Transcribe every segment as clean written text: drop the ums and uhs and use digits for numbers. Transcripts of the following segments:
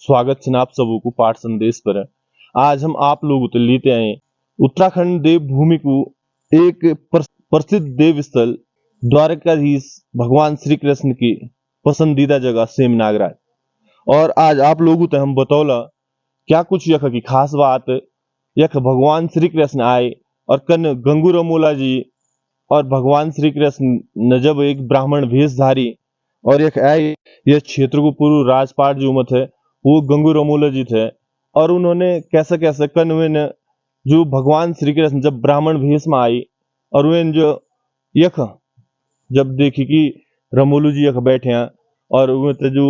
स्वागत है आप सबों को पाठ संदेश पर। आज हम आप लोगों को लेते आए उत्तराखंड देव भूमि को एक प्रसिद्ध देव स्थल द्वारकाधीश भगवान श्री कृष्ण की पसंदीदा जगह सेम नागराज। और आज आप लोगों को हम बतौला क्या कुछ यख की खास बात। यख भगवान श्री कृष्ण आए और कन गंगू रमोला जी और भगवान श्री कृष्ण न जब एक ब्राह्मण वेशधारी और यख आए, यह क्षेत्र को पूर्व राजपाट जो मत है वो गंगू रमोला जी थे। और उन्होंने कैसे कैसे कन्वे ने जो भगवान श्री कृष्ण जब ब्राह्मण वेश में आई और वे जो यख जब देखी कि रमोलू जी यख बैठे हैं और वे तो जो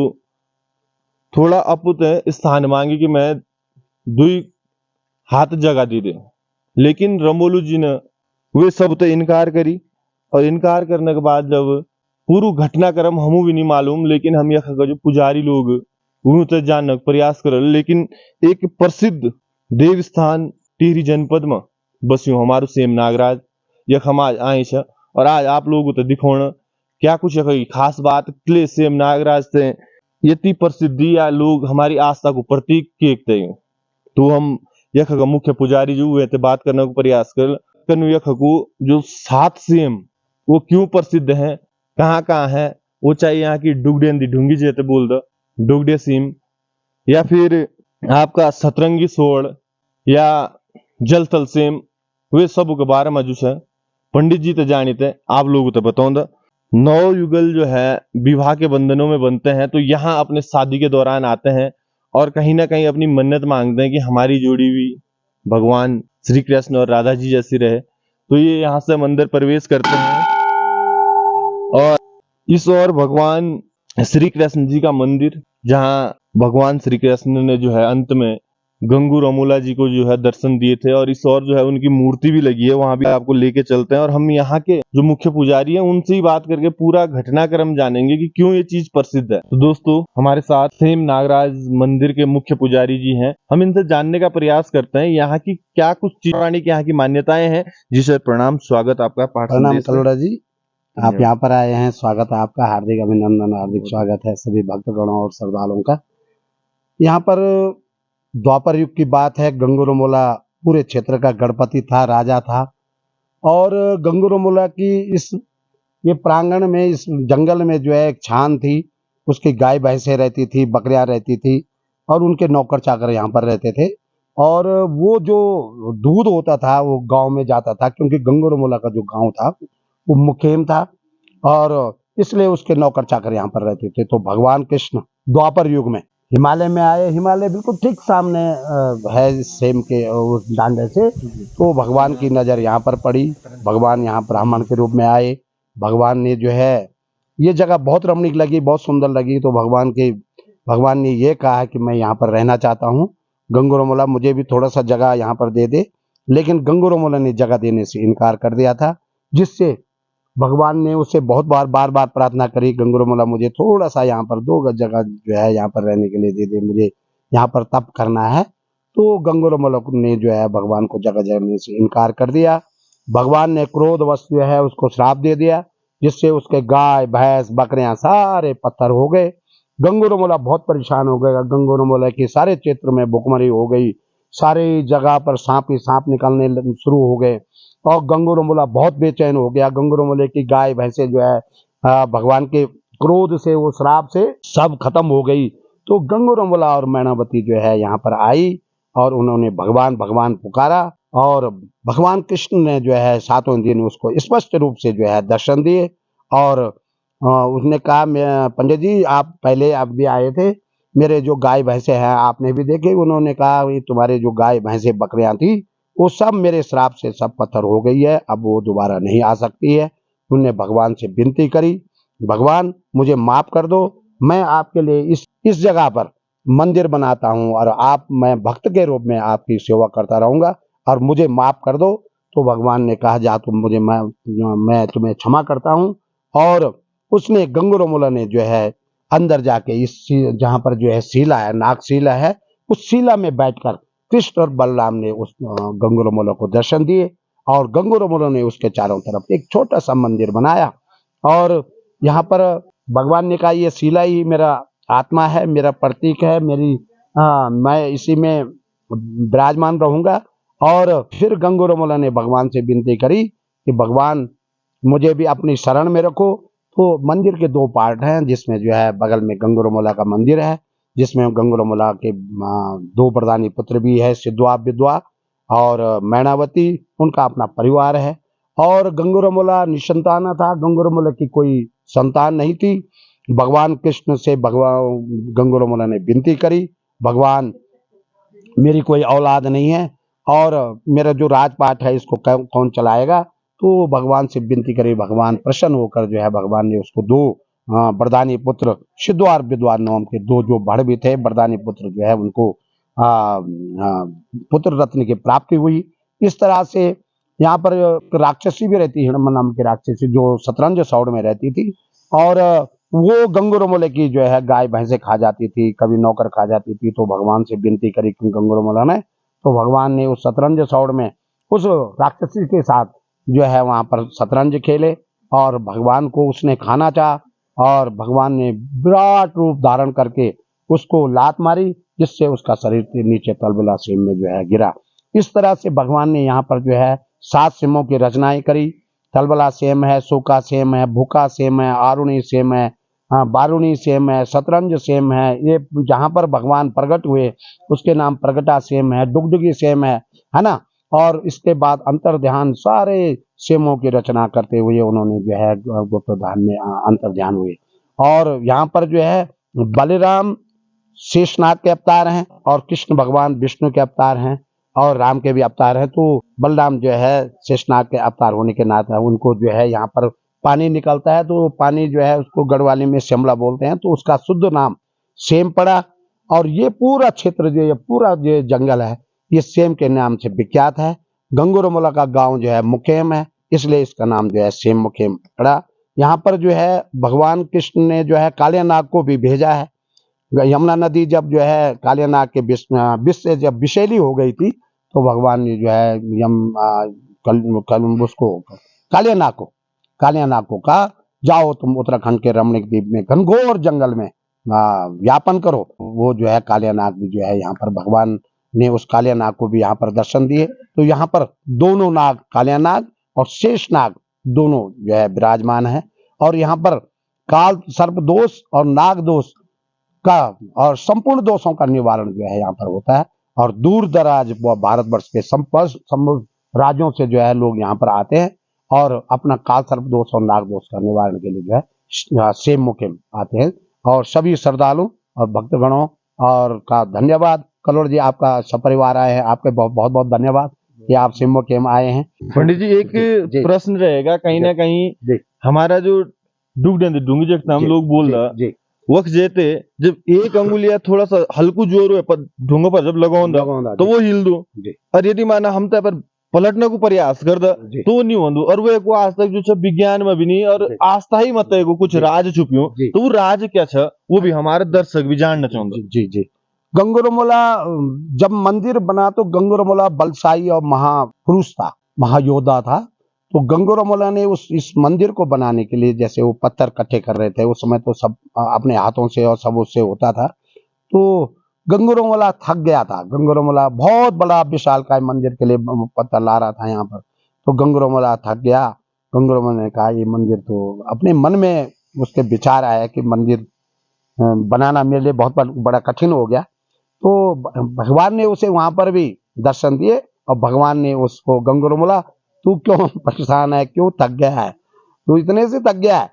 थोड़ा अपुत स्थान मांगी कि मैं दुई हाथ जगह दे दे, लेकिन रमोलू जी ने वे सब तो इनकार करी। और इनकार करने के बाद जब पूरा घटनाक्रम हमू भी नहीं मालूम, लेकिन हम यख का जो पुजारी लोग वो तो जानने का प्रयास कर, लेकिन एक प्रसिद्ध देव स्थान टिहरी जनपद में बस्यू हमारो सेम नागराज। यख हम आज आए छ और आज आप लोगों को दिखाना क्या कुछ यख की खास बात क्ले सेम नागराज से इतनी प्रसिद्धि या लोग हमारी आस्था को प्रतीक देखते हैं। तो हम यख का मुख्य पुजारी जो हुए थे बात करने का प्रयास कर कनु यख को जो 7 सेम वो क्यों प्रसिद्ध है, कहाँ कहाँ है, वो चाहे यहाँ की डुगडेंदी ढूंगी जेते बोल दो डुगडे सीम, या फिर आपका सतरंगी सोड़ या जलथल सेम, वे सब के बारे में जो है पंडित जी तो जानते आप लोगों को बताऊंगा। 9 युगल जो है विवाह के बंधनों में बनते हैं, तो यहाँ अपने शादी के दौरान आते हैं और कहीं ना कहीं अपनी मन्नत मांगते हैं कि हमारी जोड़ी भी भगवान श्री कृष्ण और राधा जी जैसी रहे। तो ये यहाँ से मंदिर प्रवेश करते हैं और इस और भगवान श्री कृष्ण जी का मंदिर, जहाँ भगवान श्री कृष्ण ने जो है अंत में गंगू रमोला जी को जो है दर्शन दिए थे, और इस और जो है उनकी मूर्ति भी लगी है, वहां भी आपको लेके चलते हैं और हम यहाँ के जो मुख्य पुजारी हैं उनसे ही बात करके पूरा घटनाक्रम जानेंगे कि क्यों ये चीज प्रसिद्ध है। तो दोस्तों हमारे साथ सेम नागराज मंदिर के मुख्य पुजारी जी हैं, हम इनसे जानने का प्रयास करते हैं यहाँ की क्या कुछ चीज की यहाँ की मान्यताएं हैं। जी सर प्रणाम, स्वागत आपका पाठ प्रणाम संदेश में। कलोड़ा जी, आप यहाँ पर आए हैं, स्वागत है आपका, हार्दिक अभिनंदन, हार्दिक स्वागत है सभी भक्तगणों और श्रद्धालुओं का। यहाँ पर द्वापर युग की बात है। गंगू रमोला पूरे क्षेत्र का गणपति था, राजा था। और गंगू रमोला की ये प्रांगण में, इस जंगल में जो है एक छान थी, उसकी गाय भैंसें रहती थी, बकरियां रहती थी और उनके नौकर चाकर यहाँ पर रहते थे। और वो जो दूध होता था वो गांव में जाता था, क्योंकि गंगू रमोला का जो गांव था वो मुखेम था और इसलिए उसके नौकर चाकर यहाँ पर रहते थे। तो भगवान कृष्ण द्वापर युग में हिमालय में आए। हिमालय बिल्कुल ठीक सामने है सेम के उस डांडे से। तो भगवान की नजर यहाँ पर पड़ी, भगवान यहाँ ब्राह्मण के रूप में आए। भगवान ने जो है ये जगह बहुत रमणीक लगी, बहुत सुंदर लगी। तो भगवान ने ये कहा कि मैं यहाँ पर रहना चाहता हूँ, गंगू रमोला मुझे भी थोड़ा सा जगह यहाँ पर दे दे। लेकिन गंगू रमोला ने जगह देने से इनकार कर दिया था, जिससे भगवान ने उससे बहुत बार बार प्रार्थना करी, गंगू रमोला मुझे थोड़ा सा यहाँ पर 2 गज जगह जो है यहाँ पर रहने के लिए दे दे, मुझे यहाँ पर तप करना है। तो गंगू रमोला ने जो है भगवान को जगह देने से इनकार कर दिया। भगवान ने क्रोधवश जो है उसको श्राप दे दिया, जिससे उसके गाय भैंस बकरियां सारे पत्थर हो गए। गंगू रमोला बहुत परेशान हो गया। गंगू रमोला के सारे क्षेत्र में भुखमरी हो गई, सारी जगह पर सांप ही सांप निकलने शुरू हो गए और गंगू रमोला बहुत बेचैन हो गया। गंगू रमोले की गाय भैंसे जो है भगवान के क्रोध से, वो श्राप से सब खत्म हो गई। तो गंगू रमोला और मैनावती जो है यहाँ पर आई और उन्होंने भगवान भगवान पुकारा और भगवान कृष्ण ने जो है 7वें दिन उसको स्पष्ट रूप से जो है दर्शन दिए। और उसने कहा, पंडित जी आप पहले आप भी आए थे, मेरे जो गाय भैंसे हैं आपने भी देखे। उन्होंने कहा तुम्हारे जो गाय भैंसे बकरियां थी वो सब मेरे श्राप से सब पत्थर हो गई है, अब वो दोबारा नहीं आ सकती है। उनने भगवान से विनती करी, भगवान मुझे माफ कर दो, मैं आपके लिए इस जगह पर मंदिर बनाता हूँ और मैं भक्त के रूप में आपकी सेवा करता रहूंगा और मुझे माफ कर दो। तो भगवान ने कहा जा तुम मुझे, मैं तुम्हें क्षमा करता हूँ। और उसने गंगू रमोला ने जो है अंदर जाके इस जहाँ पर जो है शिला है, नागशिला है, उस शिला में बैठकर कृष्ण और बलराम ने उस गंगू रमोला को दर्शन दिए और गंगू रमोला ने उसके चारों तरफ एक छोटा सा मंदिर बनाया। और यहाँ पर भगवान ने कहा ये शिला ही मेरा आत्मा है, मेरा प्रतीक है, मेरी मैं इसी में विराजमान रहूंगा। और फिर गंगूरमोला ने भगवान से विनती करी कि भगवान मुझे भी अपनी शरण में रखो। तो मंदिर के 2 पार्ट हैं, जिसमें जो है बगल में गंगूरमोला का मंदिर है, जिसमें गंगूरमोला के 2 प्रधानी पुत्र भी है, सिद्धवा विधवा और मैनावती, उनका अपना परिवार है। और गंगूरमोला निसंतान था, गंगूरमोला की कोई संतान नहीं थी। भगवान कृष्ण से भगवान गंगूरमोला ने विनती करी, भगवान मेरी कोई औलाद नहीं है और मेरा जो राजपाट है इसको कौन चलाएगा। तो भगवान से विनती करी, भगवान प्रसन्न होकर जो है भगवान ने उसको 2 वरदानी पुत्र सिद्धवार विद्वार नाम के 2 जो भड़ भी थे वरदानी पुत्र जो है उनको पुत्र रत्न की प्राप्ति हुई। इस तरह से यहाँ पर एक राक्षसी भी रहती, हिड़म्बा नाम की राक्षसी, जो शतरंज सौड़ में रहती थी। और वो गंगूरमोले की जो है गाय भैंसे खा जाती थी, कभी नौकर खा जाती थी। तो भगवान से विनती करी गंगूरमोला ने, तो भगवान ने उस शतरंज सौड़ में उस राक्षसी के साथ जो है वहां पर शतरंज खेले और भगवान को उसने खाना चाहा। और भगवान ने विराट रूप धारण करके उसको लात मारी, जिससे उसका शरीर के नीचे तलबला सीम में जो है गिरा। इस तरह से भगवान ने यहाँ पर जो है 7 सीमों की रचनाएं करी। तलबला सेम है, सूखा सेम है, भूखा सेम है, आरुणी सेम है, बारूणी सेम है, शतरंज सेम है। ये जहाँ पर भगवान प्रकट हुए उसके नाम प्रगटा सेम है, डुगडुगी सेम है ना। और इसके बाद अंतर ध्यान सारे सेमों की रचना करते हुए उन्होंने जो है गुप्त ध्यान में अंतर ध्यान हुए। और यहाँ पर जो है बलराम शेषनाग के अवतार हैं और कृष्ण भगवान विष्णु के अवतार हैं और राम के भी अवतार हैं। तो बलराम जो है शेषनाग के अवतार होने के नाते उनको जो है यहाँ पर पानी निकलता है, तो पानी जो है उसको गढ़वाली में श्यामला बोलते हैं, तो उसका शुद्ध नाम सेम पड़ा। और ये पूरा क्षेत्र जो ये पूरा जो जंगल है ये सेम के नाम से विख्यात है। गंगूरमोला का गांव जो है मुखेम है, इसलिए इसका नाम जो है सेम मुखेम पड़ा। यहाँ पर जो है भगवान कृष्ण ने जो है कालियानाग को भी भेजा है। यमुना नदी जब जो है कालियानाग के विष से जब विषैली हो गई थी, तो भगवान ने जो है उसको कालियानाग को कहा, जाओ तुम उत्तराखंड के रमणीक द्वीप में घनघोर जंगल में व्यापन करो। वो जो है कालियानाग भी जो है यहाँ पर भगवान ने उस कालियानाग को भी यहाँ पर दर्शन दिए। तो यहाँ पर दोनों नाग, कालियानाग और शेषनाग, दोनों जो है विराजमान है। और यहाँ पर काल सर्प दोष और नाग दोष का और संपूर्ण दोषों का निवारण जो है यहाँ पर होता है। और दूर दराज भारतवर्ष के संपूर्ण राज्यों से जो है लोग यहाँ पर आते हैं और अपना काल सर्प दोष और नाग दोष का निवारण के लिए जो है सेम मुखेम आते हैं। और सभी श्रद्धालु और भक्तगणों और का धन्यवाद। कलोड़ जी आपका सपरिवार आए हैं, आपके बहुत बहुत धन्यवाद कि आप सेम मुखेम आए हैं। पंडित जी एक प्रश्न रहेगा, कहीं ना कहीं हमारा जो डूंगी जगता हम लोग बोल रहा वक्त जेते जब एक अंगुलिया थोड़ा सा हल्कू जोर हुए ढूंगा पर जब लगाओ तो वो हिल दो, और यदि माना हम तो पर पलटने को प्रयास कर तो नहीं हो। और वो को आज तक जो विज्ञान में भी नहीं और आस्था ही मत है कुछ राज छुपियो, तो वो राज क्या छ वो भी हमारे दर्शक भी जानना चाहते। जी जी गंगूरमोला जब मंदिर बना तो गंगूरमोला बलशाही और महापुरुष था, महायोद्धा था। तो गंगूरमोला ने इस मंदिर को बनाने के लिए, जैसे वो पत्थर इकट्ठे कर रहे थे उस समय, तो सब अपने हाथों से और सब उससे होता था। तो गंगूरमोला थक गया था। गंगूरमोला बहुत बड़ा विशालकाय मंदिर के लिए पत्थर ला रहा था यहाँ पर। तो गंगूरमोला थक गया। गंगूरमोला ने कहा ये मंदिर, तो अपने मन में उसके विचार आया कि मंदिर बनाना मेरे लिए बहुत बड़ा कठिन हो गया। तो भगवान ने उसे वहां पर भी दर्शन दिए और भगवान ने उसको, गंगूरमोला तू क्यों परेशान है, क्यों थक गया है, तू इतने से थक गया है।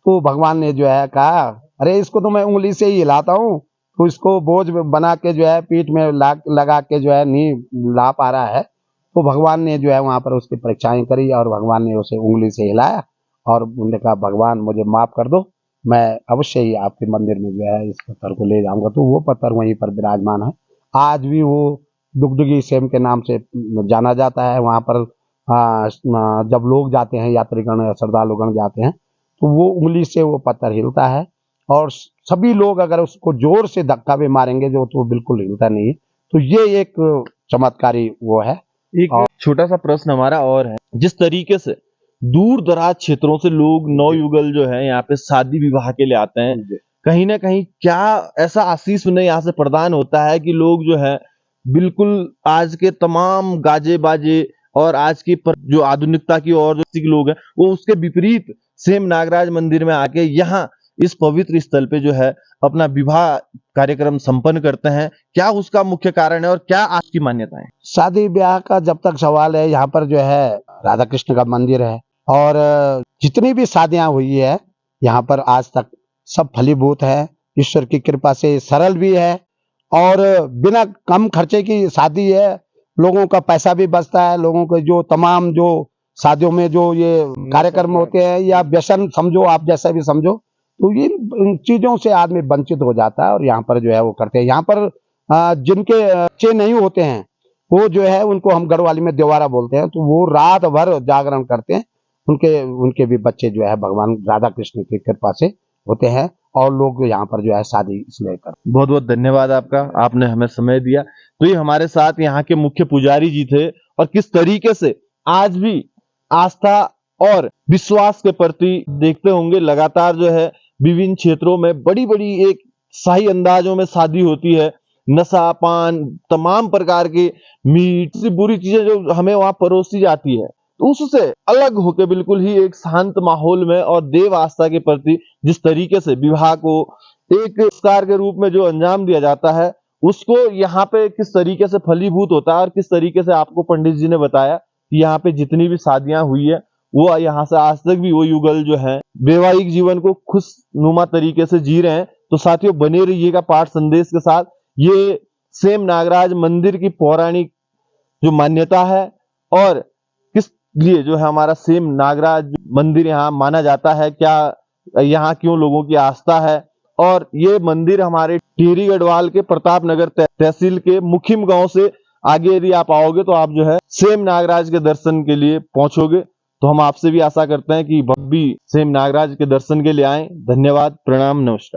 तो भगवान ने जो है कहा, अरे इसको तो मैं उंगली से ही हिलाता हूँ, तो इसको बोझ बना के जो है पीठ में लगा के जो है नहीं ला पा रहा है। तो भगवान ने जो है वहां पर उसकी परीक्षाएं करी और भगवान ने उसे उंगली से हिलाया और उन्होंने कहा भगवान मुझे माफ कर दो, मैं अवश्य ही आपके मंदिर में जो है इस पत्थर को ले जाऊंगा। तो वो पत्थर वहीं पर विराजमान है। आज भी वो डुगडुगी सेम के नाम से जाना जाता है। वहां पर जब लोग जाते हैं, यात्रीगण या श्रद्धालुगण जाते हैं, तो वो उंगली से वो पत्थर हिलता है। और सभी लोग अगर उसको जोर से धक्का भी मारेंगे जो, तो बिल्कुल हिलता नहीं है। तो ये एक चमत्कारी वो है। एक छोटा सा प्रश्न हमारा और है, जिस तरीके से दूर दराज क्षेत्रों से लोग नवयुगल जो है यहाँ पे शादी विवाह के लिए आते हैं, कहीं ना कहीं क्या ऐसा आशीष उन्हें यहाँ से प्रदान होता है कि लोग जो है बिल्कुल आज के तमाम गाजे बाजे और आज की जो आधुनिकता की और जो लोग हैं वो उसके विपरीत सेम नागराज मंदिर में आके यहाँ इस पवित्र स्थल पे जो है अपना विवाह कार्यक्रम संपन्न करते हैं। क्या उसका मुख्य कारण है और क्या आपकी मान्यता है? शादी ब्याह का जब तक सवाल है, यहाँ पर जो है राधा कृष्ण का मंदिर है और जितनी भी शादियां हुई है यहाँ पर आज तक सब फलीभूत है, ईश्वर की कृपा से सरल भी है और बिना कम खर्चे की शादी है। लोगों का पैसा भी बचता है, लोगों के जो तमाम जो शादियों में जो ये कार्यक्रम होते हैं या व्यसन समझो, आप जैसा भी समझो, तो ये इन चीजों से आदमी वंचित हो जाता है और यहाँ पर जो है वो करते हैं। यहाँ पर जिनके बच्चे नहीं होते हैं वो जो है उनको हम गढ़वाली में देवारा बोलते हैं, तो वो रात भर जागरण करते हैं। उनके भी बच्चे जो है भगवान राधा कृष्ण की कृपा से होते हैं और लोग यहाँ पर जो है शादी इसलिए करते हैं। बहुत बहुत धन्यवाद आपका, आपने हमें समय दिया। तो ये हमारे साथ यहाँ के मुख्य पुजारी जी थे और किस तरीके से आज भी आस्था और विश्वास के प्रति देखते होंगे लगातार जो है विभिन्न क्षेत्रों में बड़ी बड़ी एक शाही अंदाजों में शादी होती है, नशा पान तमाम प्रकार के मीट से बुरी चीजें जो हमें वहां परोसी जाती है, तो उससे अलग होकर बिल्कुल ही एक शांत माहौल में और देव आस्था के प्रति जिस तरीके से विवाह को एक संस्कार के रूप में जो अंजाम दिया जाता है उसको यहाँ पे किस तरीके से फलीभूत होता है और किस तरीके से आपको पंडित जी ने बताया कि यहाँ पे जितनी भी शादियां हुई है वो यहाँ से आज तक भी वो युगल जो है वैवाहिक जीवन को खुशनुमा तरीके से जी रहे हैं। तो साथियों बने रहिएगा पाठ संदेश के साथ। ये सेम नागराज मंदिर की पौराणिक जो मान्यता है और किस लिए जो है हमारा सेम नागराज मंदिर यहाँ माना जाता है, क्या यहाँ क्यों लोगों की आस्था है, और ये मंदिर हमारे टिहरी गढ़वाल के प्रताप नगर तहसील के मुखिम गांव से आगे यदि आप आओगे तो आप जो है सेम नागराज के दर्शन के लिए पहुंचोगे। तो हम आपसे भी आशा करते हैं कि भी सेम नागराज के दर्शन के लिए आए। धन्यवाद, प्रणाम, नमस्कार।